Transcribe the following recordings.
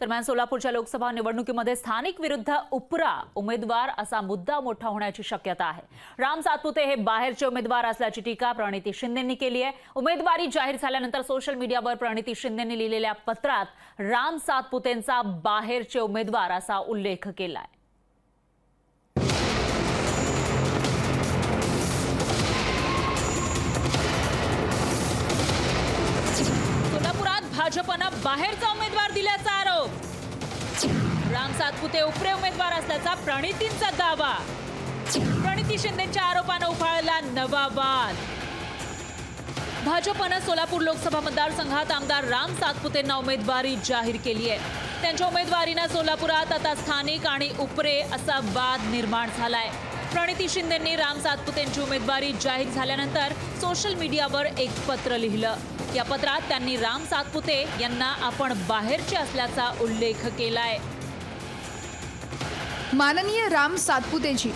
दरम्यान सोलापूरच्या लोकसभा निवडणुकीमध्ये स्थानिक विरुद्ध उपरा उमेदवार असा मुद्दा मोठा होण्याची शक्यता आहे। राम सातपुते हे बाहेरचे उमेदवार असल्याची टीका प्रणिती शिंदेंनी केली आहे। उमेदवारी जाहीर झाल्यानंतर सोशल मीडियावर प्रणिती शिंदेंनी लिहिलेल्या पत्रात राम सातपुतेंचा बाहेरचे उमेदवार असा उल्लेख केलाय। भाजपनं बाहेरचा उमेदवार दिल्याचा आरोप। राम सातपुते उपरे उमेदवार असल्याचा प्रणितींचा दावा। प्रणिती शिंदेंच्या आरोपानं उफाळला नवा वाद। भाजपनं सोलापूर लोकसभा मतदारसंघात आमदार राम सातपुतेंना उमेदवारी जाहीर केली आहे। त्यांच्या उमेदवारीनं सोलापुरात आता स्थानिक आणि उपरे असा वाद निर्माण झालाय। प्रणिती शिंदेंनी राम सातपुतेंची उमेदवारी जाहीर झाल्यानंतर सोशल मीडियावर एक पत्र लिहिलं। या पत्रात त्यांनी राम सातपुते यांना आपण बाहेरचे असल्याचा उल्लेख केलाय। माननीय राम सातपुतेजी,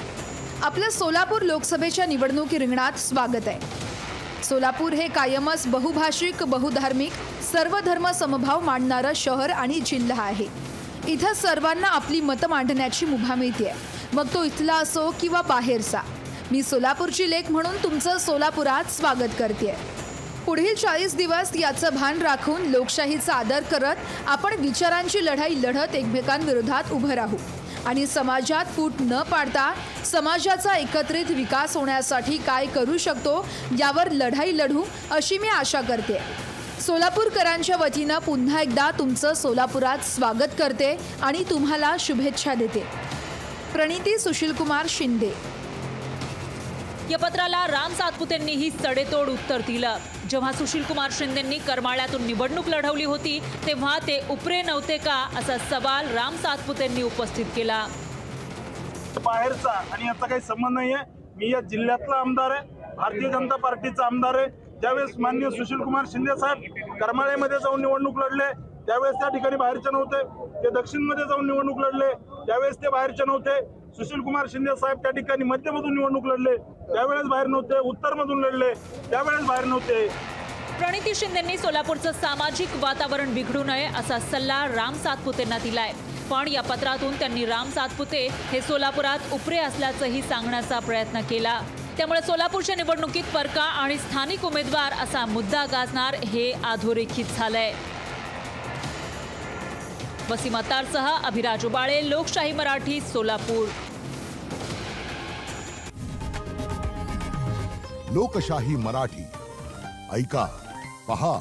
आपल्या सोलापूर लोकसभेच्या निवडणूक रिंगणात स्वागत आहे। सोलापूर हे कायमच बहुभाषिक, बहुधार्मिक, सर्व धर्म समभाव मांडणारं शहर आणि जिल्हा आहे। इथं सर्वांना आपली मतं मांडण्याची मुभा मिळते, मग तो इथला असो किंवा बाहेरचा। मी सोलापूरची लेक म्हणून तुमचं सोलापुरात स्वागत करते। पुढील 40 दिवस याचं भान राखून लोकशाहीचा आदर करत आपण विचारांची लढाई लढत एकमेकांविरोधात उभं राहू आणि समाजात फूट न पाडता समाजाचा एकत्रित विकास होण्यासाठी काय करू शकतो यावर लढाई लढू अशी मी आशा करते। सोलापूरकरांच्या वतीनं पुन्हा एकदा तुमचं सोलापुरात स्वागत करते आणि तुम्हाला शुभेच्छा देते। प्रणिती सुशीलकुमार शिंदे। या पत्राला राम सातपुतेंनीही सडेतोड उत्तर दिलं। जेव्हा सुशीलकुमार शिंदेंनी करमाळ्यातून निवडणूक लढवली होती तेव्हा ते उपरे नव्हते का असा सवाल राम सातपुतेंनी उपस्थित केला। बाहेरचा आणि याचा काही संबंध नाहीये। मी या जिल्ह्यातला आमदार आहे, भारतीय जनता पार्टीचा आमदार आहे। ज्यावेळेस माननीय सुशीलकुमार शिंदे साहेब करमाळ्यामध्ये जाऊन निवडणूक लढले त्यावेळेस त्या ठिकाणी बाहेरचे नव्हते। ते दक्षिणमध्ये जाऊन निवडणूक लढले त्यावेळेस ते बाहेरचे नव्हते। सुशीलकुमार शिंदे साहेब त्या ठिकाणी मध्यमधून निवडणूक लढले त्यावेळेस बाहेर नव्हते। उत्तरमधून लढले त्यावेळेस बाहेर नव्हते। प्रणिती शिंदेंनी सोलापूरचं सामाजिक वातावरण बिघडू नये असा सल्ला राम सातपुतेंना दिलाय। पण या पत्रातून त्यांनी राम सातपुते हे सोलापुरात उपरे असल्याचंही सांगण्याचा प्रयत्न केला। त्यामुळे सोलापूरच्या निवडणुकीत परका आणि स्थानिक उमेदवार असा मुद्दा गाजणार हे अधोरेखित झालंय। वसीम अत्तारसह अभिराज उबाळे, लोकशाही मराठी, सोलापूर। लोकशाही मराठी ऐका, पहा,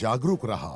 जागरूक रहा।